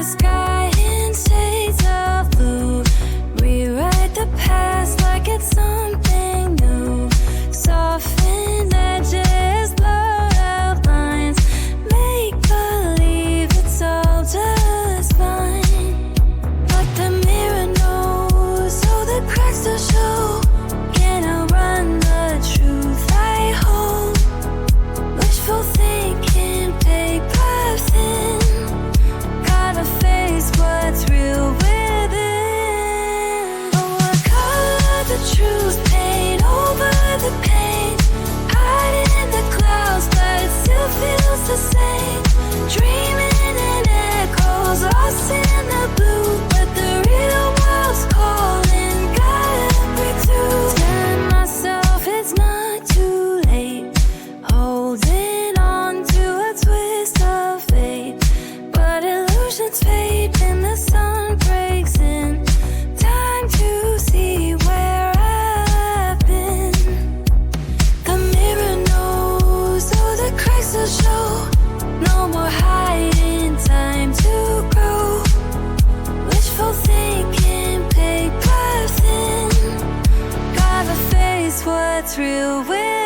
the sky in shades of blue. Rewrite the past like it's something new. Soften edges, blur out lines. Make believe it's all just fine. But the mirror knows, so the cracks still show. Can outrun the truth I hold. Wishful thinking, paper thin. Gotta face what's real within. Overcut the truth, paint over the pain. Hide in the clouds, but it still feels the same. Dreaming in echoes, lost in the blue. But the real world's calling, gotta break through. Telling myself it's not too late. Holding on to a twist of fate. But illusions fade when the sun breaks in. Time to see where I've been. The mirror knows, so the cracks still show. No more hiding, time to grow. Wishful thinking, paper thin. Gotta face what's real with